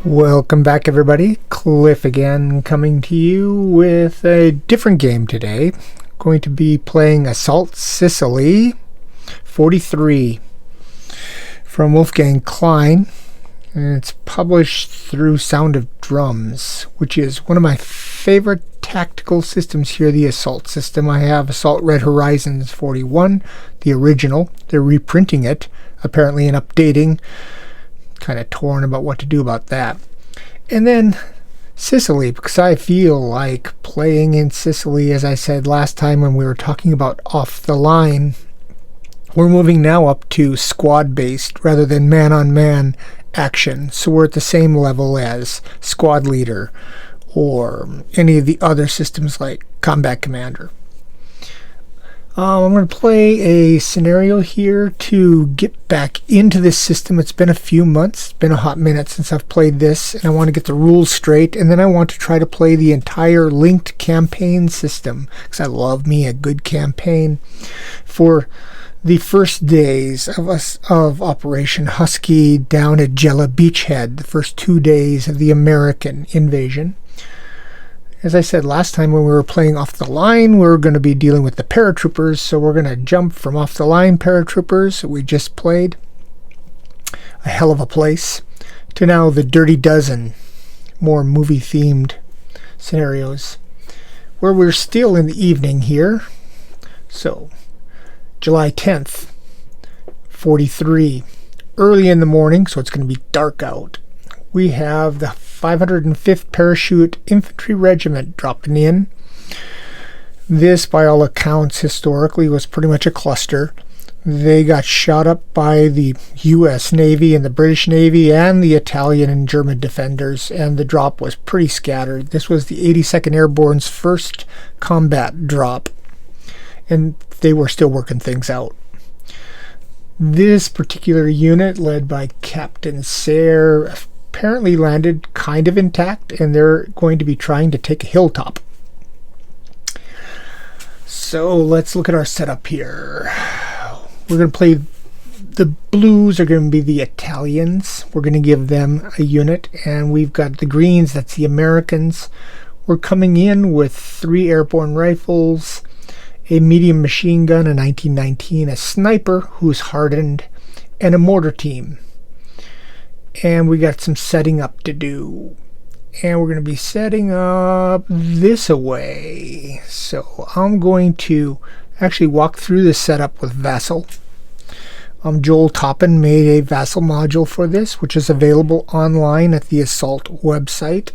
Welcome back, everybody. Cliff again, coming to you with a different game today. Going to be playing Assault Sicily 43 from Wolfgang Klein, and it's published through Sound of Drums, which is one of my favorite tactical systems here, the Assault system. I have Assault Red Horizons 41, the original. They're reprinting it, apparently, and updating. Kind of torn about what to do about that. And then Sicily, because I feel like playing in Sicily, as I said last time when we were talking about Off the Line. We're moving now up to squad-based rather than man-on-man action. So we're at the same level as Squad Leader or any of the other systems like Combat Commander. I'm going to play a scenario here to get back into this system. It's been a few months. It's been a hot minute since I've played this, and I want to get the rules straight, and then I want to try to play the entire linked campaign system, because I love me a good campaign. For the first days of Operation Husky down at Gela Beach, the first 2 days of the American invasion. As I said last time when we were playing Off the Line, we're going to be dealing with the paratroopers, so we're going to jump from Off the Line paratroopers that we just played, a hell of a place, to now the Dirty Dozen, more movie-themed scenarios, where we're still in the evening here. So, July 10th, 43, early in the morning, so it's going to be dark out. We have the 505th Parachute Infantry Regiment dropping in. This, by all accounts, historically was pretty much a cluster. They got shot up by the U.S. Navy and the British Navy and the Italian and German defenders, and the drop was pretty scattered. This was the 82nd Airborne's first combat drop, and they were still working things out. This particular unit, led by Captain Sayre, apparently landed kind of intact, and they're going to be trying to take a hilltop. So let's look at our setup here. We're going to play the blues are going to be the Italians. We're going to give them a unit, and we've got the greens, that's the Americans. We're coming in with 3 airborne rifles, a medium machine gun, a 1919, a sniper who's hardened, and a mortar team. And we got some setting up to do, and we're going to be setting up this away. So I'm going to actually walk through the setup with Vassal. Joel Toppin made a Vassal module for this, which is available online at the Assault website,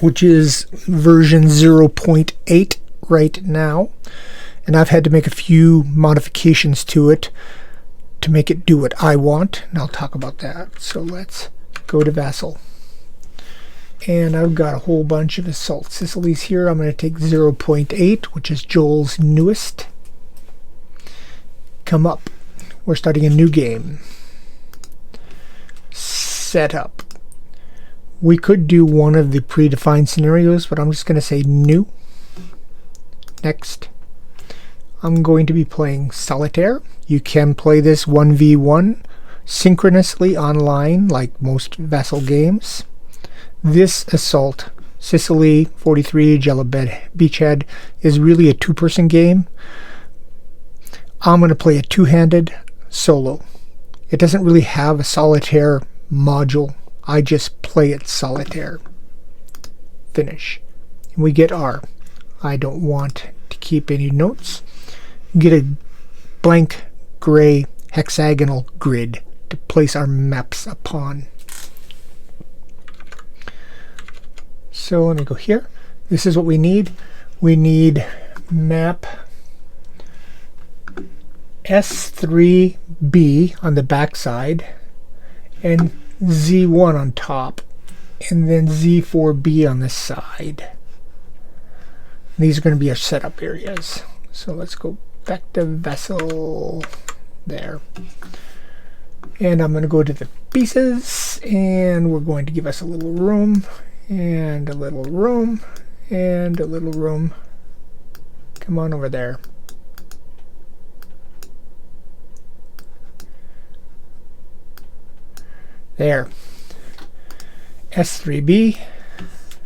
which is version 0.8 right now, and I've had to make a few modifications to it to make it do what I want, and I'll talk about that. So let's go to Vassal. And I've got a whole bunch of Assault Sicilies here. I'm going to take 0.8, which is Joel's newest. Come up. We're starting a new game. Setup. We could do one of the predefined scenarios, but I'm just going to say new. Next. I'm going to be playing Solitaire. You can play this 1v1 synchronously online like most Vassal games. This Assault Sicily 43 Gela Beachhead is really a 2-person game. I'm going to play it 2-handed solo. It doesn't really have a Solitaire module. I just play it Solitaire. Finish. And we get R. I don't want to keep any notes. Get a blank gray hexagonal grid to place our maps upon. So let me go here. This is what we need. We need map S3B on the back side and Z1 on top, and then Z4B on the side. These are going to be our setup areas. So let's go back to Vassal there. And I'm going to go to the pieces, and we're going to give us a little room, and a little room, and a little room. Come on over there. There. S3B,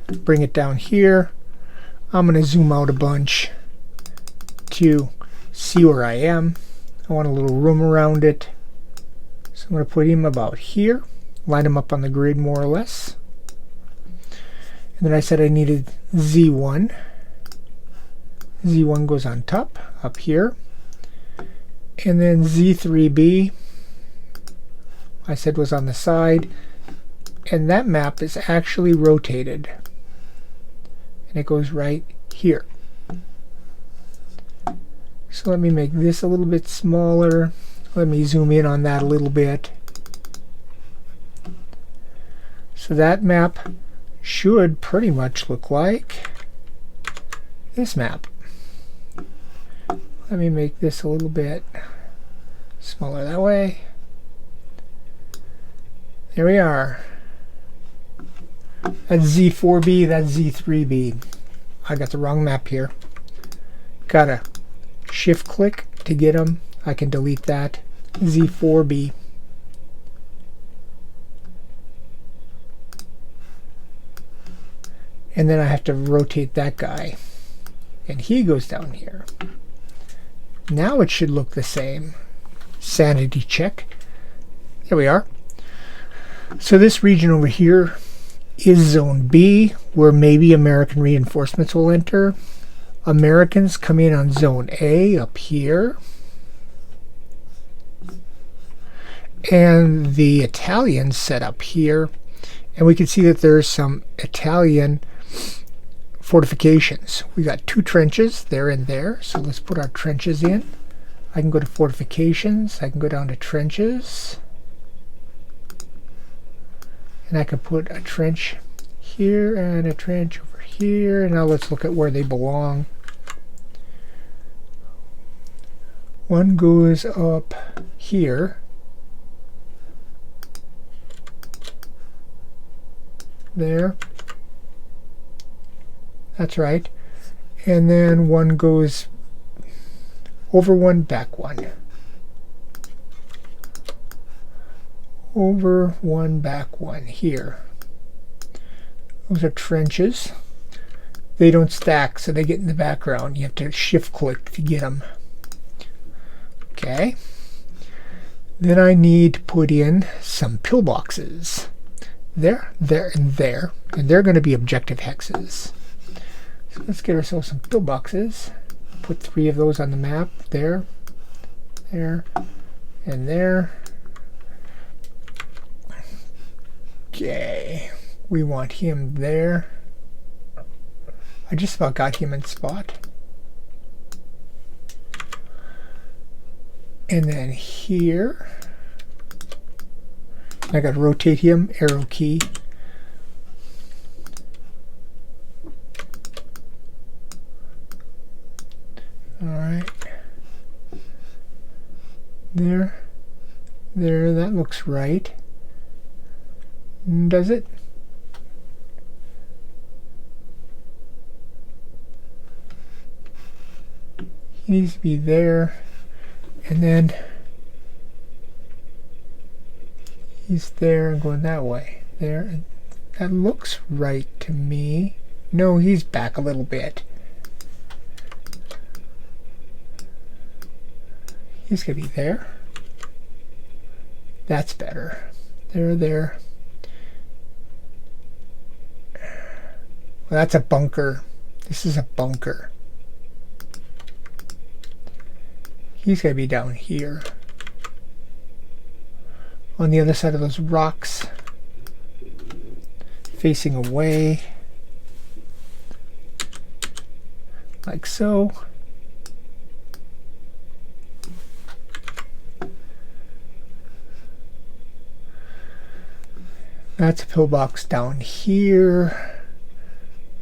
bring it down here. I'm going to zoom out a bunch to see where I am. I want a little room around it. So I'm going to put him about here, line him up on the grid more or less. And then I said I needed Z1. Z1 goes on top, up here. And then Z3B, I said was on the side. And that map is actually rotated. And it goes right here. So let me make this a little bit smaller. Let me zoom in on that a little bit. So that map should pretty much look like this map. Let me make this a little bit smaller that way. There we are. That's Z4B, that's Z3B. I got the wrong map here. Gotta shift click to get them. I can delete that. Z4B. And then I have to rotate that guy. And he goes down here. Now it should look the same. Sanity check. There we are. So this region over here is Zone B, where maybe American reinforcements will enter. Americans come in on Zone A up here. And the Italians set up here. And we can see that there's some Italian fortifications. We got 2 trenches there and there. So let's put our trenches in. I can go to fortifications. I can go down to trenches. And I can put a trench here and a trench over here. And now let's look at where they belong. One goes up here. There. That's right. And then one goes over one, back one. Over one, back one here. Those are trenches. They don't stack, so they get in the background. You have to shift click to get them. Okay. Then I need to put in some pillboxes. There, there, and there. And they're going to be objective hexes. So let's get ourselves some pillboxes. Put 3 of those on the map. There, there, and there. Okay. We want him there. I just about got him in spot. And then here. I got to rotate him, arrow key. Alright. There. There, that looks right. Does it? He needs to be there. And then he's there and going that way. There. That looks right to me. No, he's back a little bit. He's going to be there. That's better. There, there. Well, that's a bunker. This is a bunker. He's going to be down here. On the other side of those rocks. Facing away. Like so. That's a pillbox down here.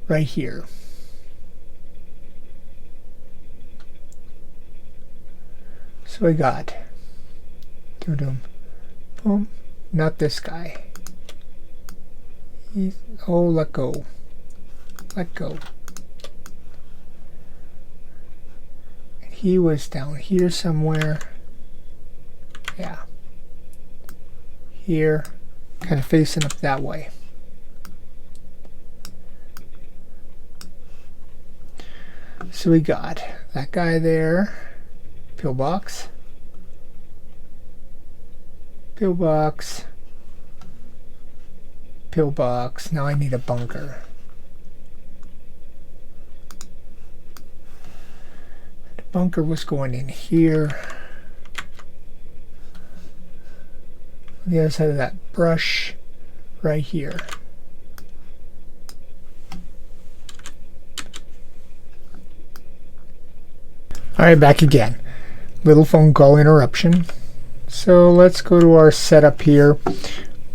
Right here. So I got boom, not this guy. Oh, let go. Let go. And he was down here somewhere. Yeah. Here. Kind of facing up that way. So we got that guy there. Pillbox. Pillbox. Pillbox. Now I need a bunker. The bunker was going in here. On the other side of that brush, right here. Alright, back again. Little phone call interruption. So let's go to our setup here.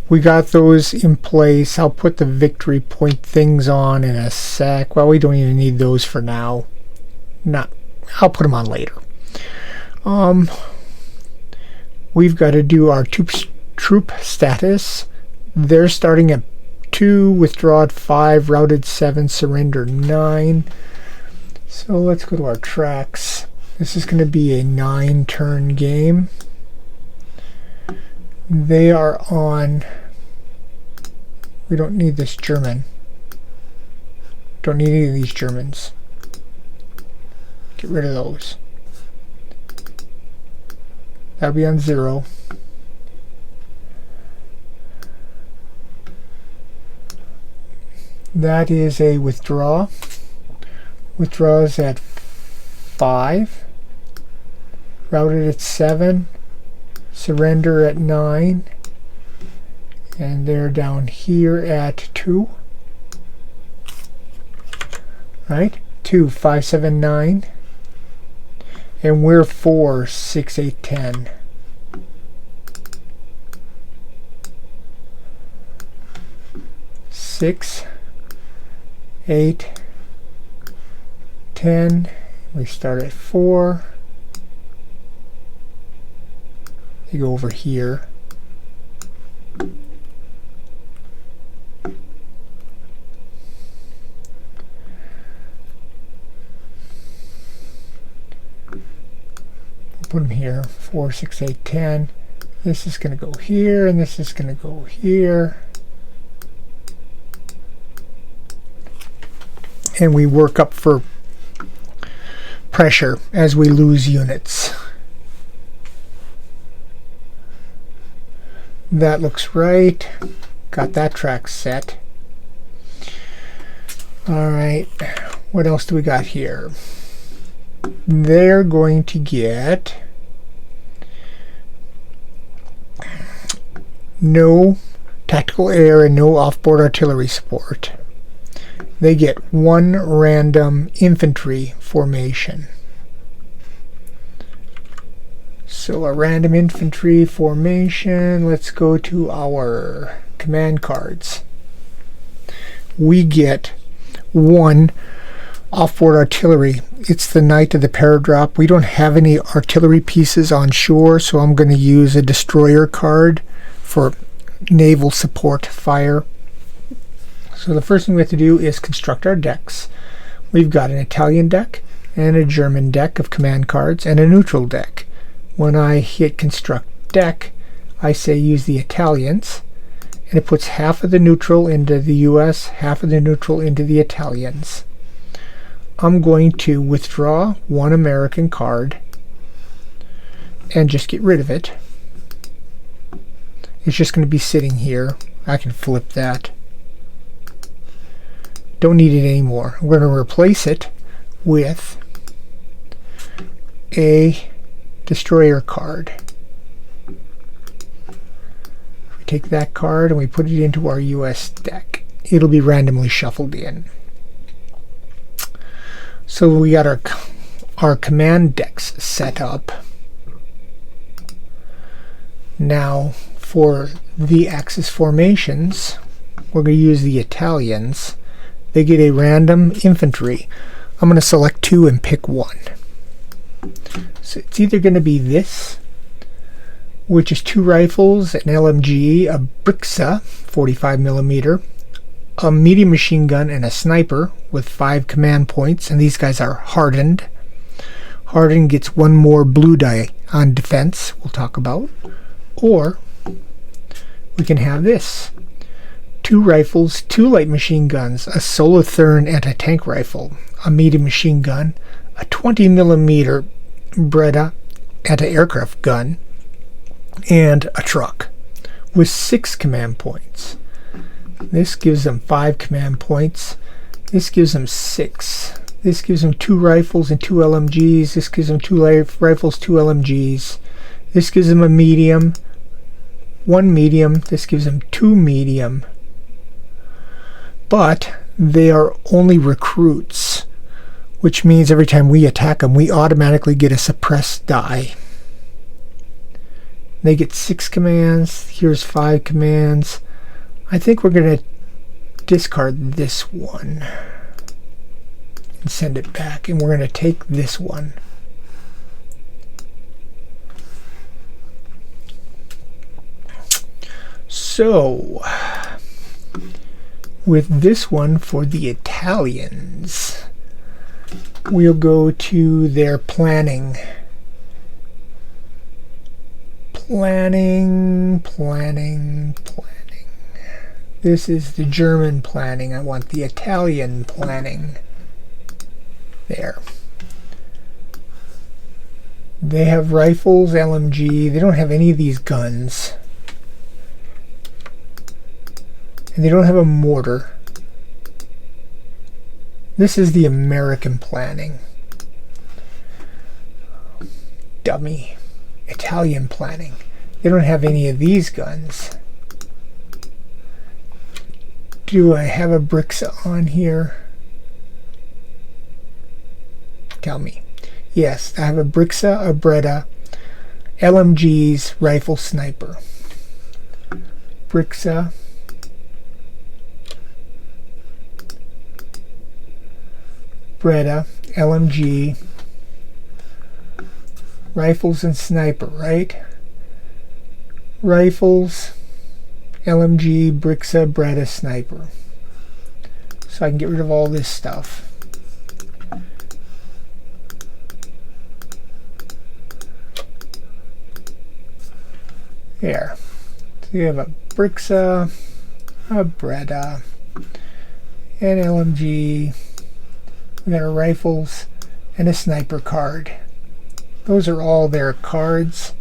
We got those in place. I'll put the victory point things on in a sec. Well, we don't even need those for now. I'll put them on later. We've got to do our troop status. They're starting at 2, withdraw at 5, routed 7, surrender 9. So let's go to our tracks. This is going to be a 9-turn game. They are on... We don't need this German. Don't need any of these Germans. Get rid of those. That'll be on 0. That is a withdraw. Withdraws at 5. Routed at 7. Surrender at 9. And they're down here at 2. Right? 2, 5, 7, 9. And we're 4, 6, 8, 10. Six, 8, 10. We start at 4. They go over here. Put them here. 4, 6, 8, 10. This is going to go here, and this is going to go here. And we work up for pressure as we lose units. That looks right. Got that track set. Alright, what else do we got here? They're going to get no tactical air and no off-board artillery support. They get 1 random infantry formation. So a random infantry formation, let's go to our command cards. We get 1 off-board artillery. It's the night of the paradrop. We don't have any artillery pieces on shore, so I'm going to use a destroyer card for naval support fire. So the first thing we have to do is construct our decks. We've got an Italian deck and a German deck of command cards and a neutral deck. When I hit construct deck, I say use the Italians, and it puts half of the neutral into the US, half of the neutral into the Italians. I'm going to withdraw 1 American card and just get rid of it. It's just going to be sitting here. I can flip that. Don't need it anymore. I'm going to replace it with a destroyer card. We take that card and we put it into our US deck. It'll be randomly shuffled in. So we got our command decks set up. Now for the Axis formations, we're going to use the Italians. They get a random infantry. I'm going to select 2 and pick 1. So it's either going to be this, which is 2 rifles, an LMG, a Brixa 45mm, a medium machine gun, and a sniper with 5 command points, and these guys are hardened. Hardened gets 1 more blue die on defense, we'll talk about. Or we can have this. 2 rifles, 2 light machine guns, a Solitherm anti-tank rifle, a medium machine gun, a 20mm Beretta anti-aircraft gun, and a truck with 6 command points. This gives them 5 command points. This gives them 6. This gives them 2 rifles and 2 LMGs. This gives them 2 rifles, 2 LMGs. This gives them a medium, 1 medium. This gives them 2 medium. But they are only recruits, which means every time we attack them, we automatically get a suppressed die. They get 6 commands. Here's 5 commands. I think we're going to discard this one and send it back, and we're going to take this one. So with this one for the Italians, we'll go to their planning. Planning. This is the German planning. I want the Italian planning. There. They have rifles, LMG. They don't have any of these guns. And they don't have a mortar. This is the American planning. Dummy. Italian planning. They don't have any of these guns. Do I have a Brixa on here? Tell me. Yes, I have a Brixa, a Beretta, LMGs, rifle, sniper. Brixa. Beretta, LMG, rifles and sniper, right? Rifles, LMG, Brixa, Beretta, sniper. So I can get rid of all this stuff. There. So you have a Brixa, a Beretta, an LMG. We got our rifles and a sniper card. Those are all their cards.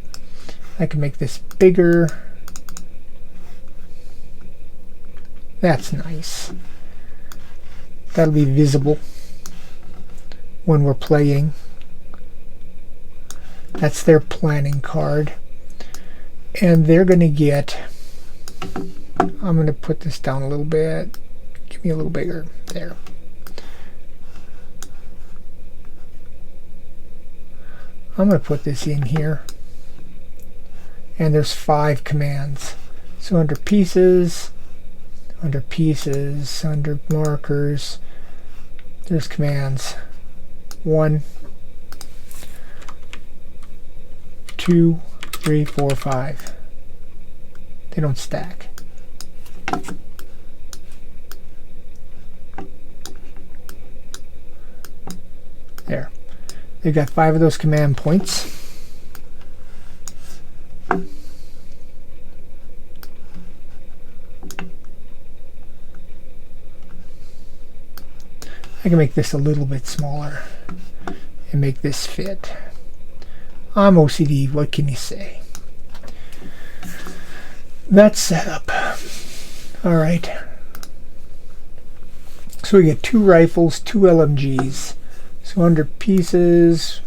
I can make this bigger. That's nice. That'll be visible when we're playing. That's their planning card. And they're going to get, I'm going to put this down a little bit. Give me a little bigger. There. I'm going to put this in here, and there's 5 commands. So under pieces, under markers, there's commands. 1, 2, 3, 4, 5. They don't stack. There. They've got 5 of those command points. I can make this a little bit smaller and make this fit. I'm OCD, what can you say? That's set up. Alright. So we get 2 rifles, 2 LMGs. So under pieces,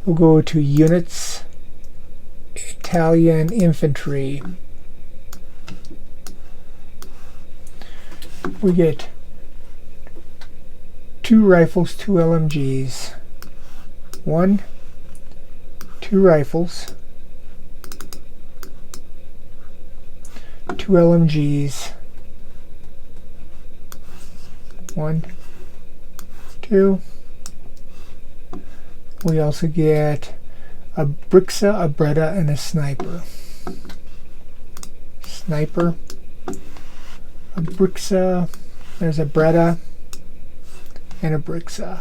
we'll go to units, Italian infantry. We get 2 rifles, 2 LMGs. 1, 2 rifles, 2 LMGs. 1, 2. We also get a Brixa, a Beretta, and a sniper. Sniper, a Brixa, there's a Beretta, and a Brixa.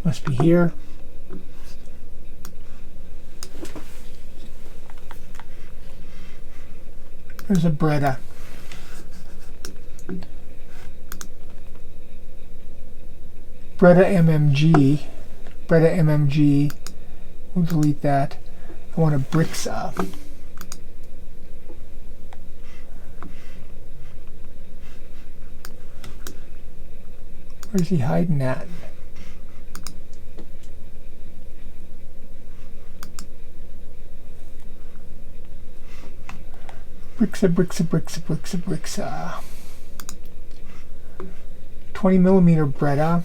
Must be here. There's a Breda. Breda MMG. Breda MMG. We'll delete that. I want a Brixa. Where's he hiding at? Brixa. 20mm Breda.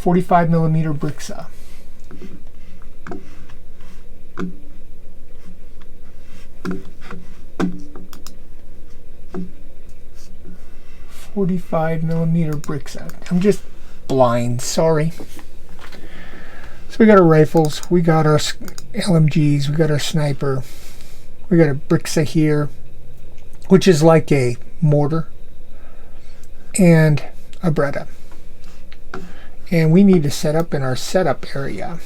45mm Brixa. I'm just blind, sorry. So we got our rifles, we got our LMGs, we got our sniper, we got a Brixa here, which is like a mortar, and a Breda. And we need to set up in our setup area,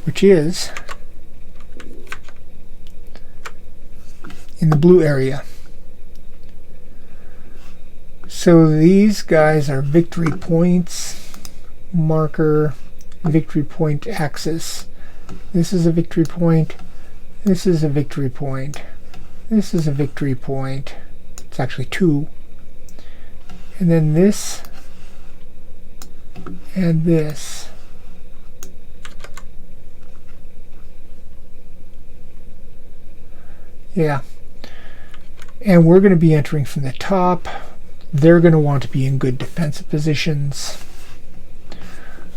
which is in the blue area. So these guys are victory points, marker, victory point axis. This is a victory point, this is a victory point, this is a victory point. It's actually two. And then this and this. Yeah. And we're going to be entering from the top. They're going to want to be in good defensive positions.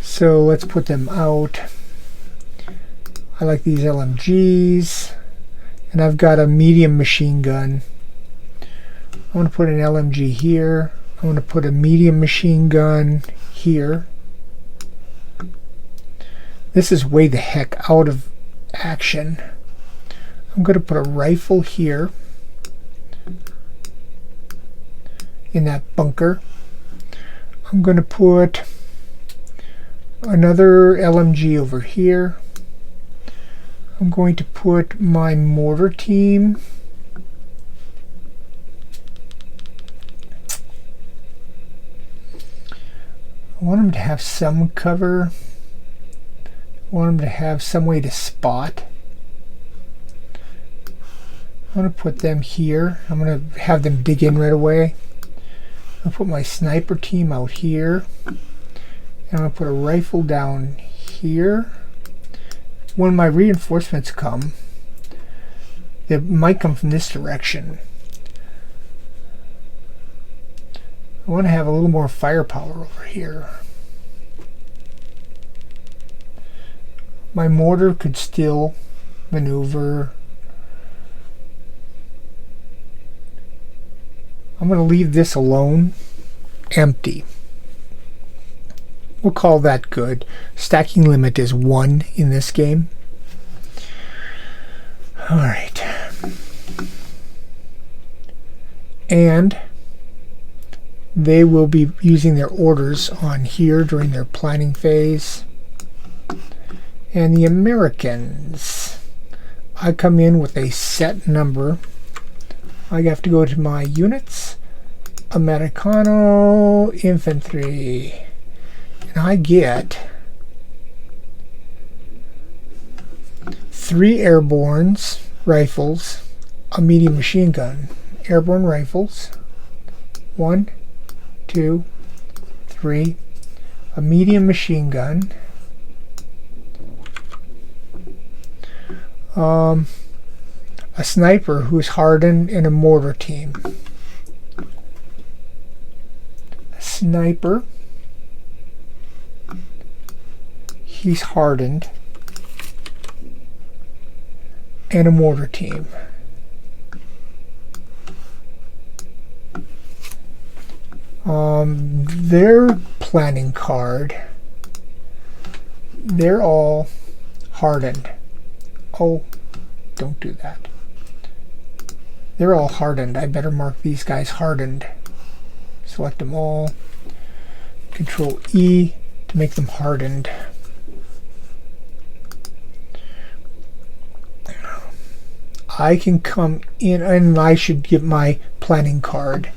So let's put them out. I like these LMGs. And I've got a medium machine gun. I want to put an LMG here. I want to put a medium machine gun here. This is way the heck out of action. I'm going to put a rifle here in that bunker. I'm going to put another LMG over here. I'm going to put my mortar team I want them to have some cover. I want them to have some way to spot. I'm going to put them here. I'm going to have them dig in right away. I'll put my sniper team out here. And I'm going to put a rifle down here. When my reinforcements come, they might come from this direction. I want to have a little more firepower over here. My mortar could still maneuver. I'm going to leave this alone, empty. We'll call that good. Stacking limit is 1 in this game. Alright. And they will be using their orders on here during their planning phase. And the Americans, I come in with a set number. I have to go to my units, Americano Infantry, and I get 3 airbornes rifles, a medium machine gun. Airborne rifles, 1, 2, 3, a medium machine gun, a sniper who's hardened, in a mortar team. A sniper, he's hardened, and a mortar team. Their planning card, they're all hardened. Oh, don't do that. They're all hardened. I better mark these guys hardened. Select them all. Control E to make them hardened. I can come in, and I should get my planning card.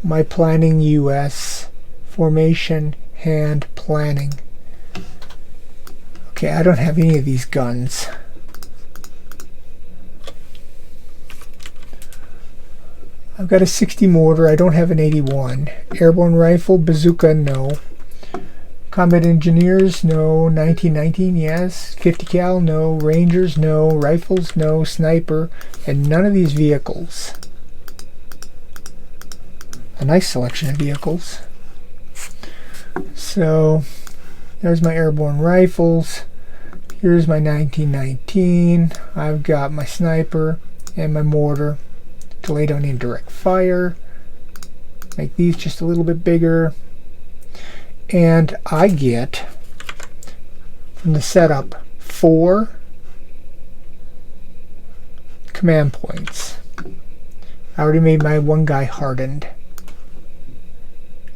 My planning US, formation, hand, planning. Okay, I don't have any of these guns. I've got a 60 mortar, I don't have an 81. Airborne rifle, bazooka, no. Combat engineers, no. 1919, yes. 50 cal, no. Rangers, no. Rifles, no. Sniper, and none of these vehicles. A nice selection of vehicles. So there's my airborne rifles. Here's my 1919. I've got my sniper and my mortar to lay down indirect fire. Make these just a little bit bigger. And I get from the setup 4 command points. I already made my one guy hardened.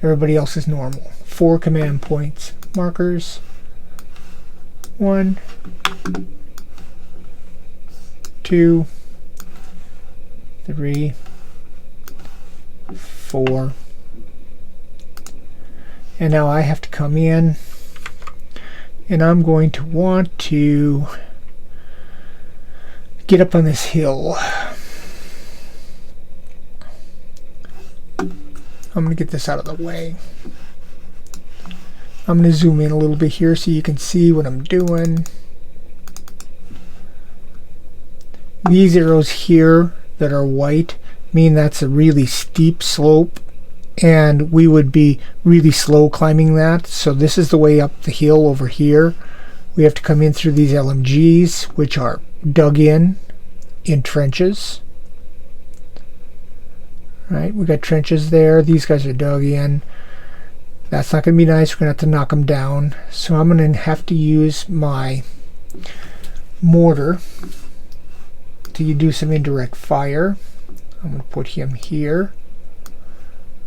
Everybody else is normal. 4 command points. Markers. 1, 2, 3, 4. And now I have to come in, and I'm going to want to get up on this hill. I'm going to get this out of the way. I'm going to zoom in a little bit here so you can see what I'm doing. These arrows here that are white mean that's a really steep slope, and we would be really slow climbing that. So this is the way up the hill over here. We have to come in through these LMGs, which are dug in trenches. Right, we got trenches there. These guys are dug in. That's not going to be nice. We're going to have to knock them down. So I'm going to have to use my mortar to do some indirect fire. I'm going to put him here.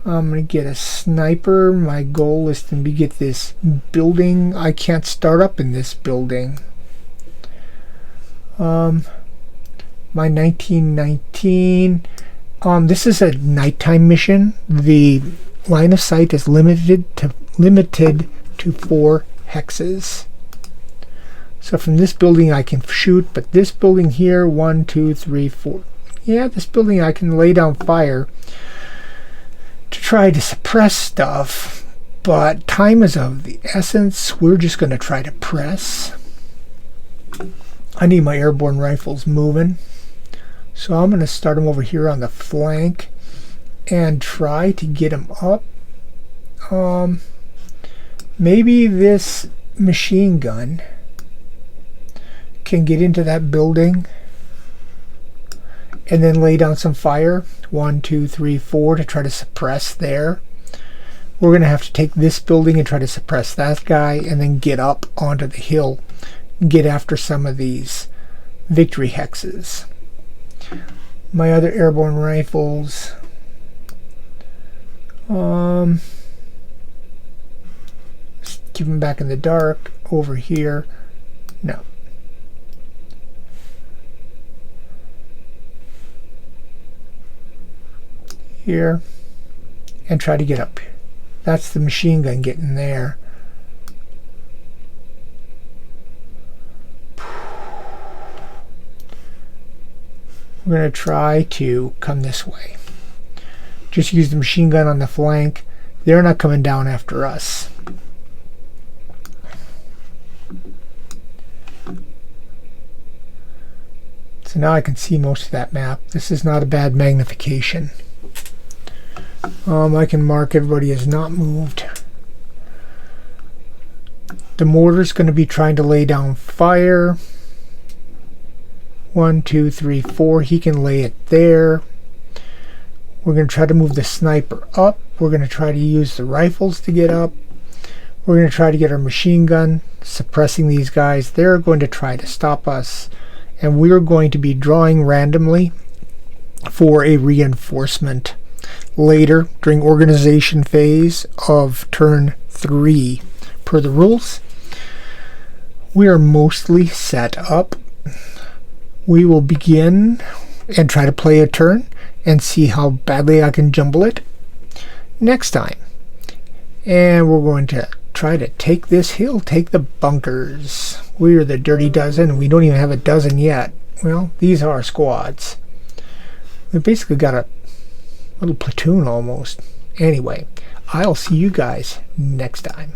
I'm going to get a sniper. My goal is to get this building. I can't start up in this building. My 1919. This is a nighttime mission. The line of sight is limited to 4 hexes. So from this building I can shoot, but this building here, 1, 2, 3, 4. Yeah, this building I can lay down fire to try to suppress stuff, but time is of the essence. We're just going to try to press. I need my airborne rifles moving, so I'm going to start them over here on the flank and try to get them up. Maybe this machine gun can get into that building and then lay down some fire. 1, 2, 3, 4 to try to suppress there. We're going to have to take this building and try to suppress that guy, and then get up onto the hill and get after some of these victory hexes. My other airborne rifles, keep them back in the dark over here. No. Here, and try to get up. That's the machine gun getting there. We're going to try to come this way. Just use the machine gun on the flank. They're not coming down after us. So now I can see most of that map. This is not a bad magnification. I can mark everybody as not moved. The mortar's going to be trying to lay down fire. 1, 2, 3, 4. He can lay it there. We're going to try to move the sniper up. We're going to try to use the rifles to get up. We're going to try to get our machine gun suppressing these guys. They're going to try to stop us, and we're going to be drawing randomly for a reinforcement later during organization phase of turn 3 per the rules. We are mostly set up. We will begin and try to play a turn and see how badly I can jumble it next time. And we're going to try to take this hill, take the bunkers. We're the dirty dozen. We don't even have a dozen yet. Well, these are squads. We've basically got a little platoon almost. Anyway, I'll see you guys next time.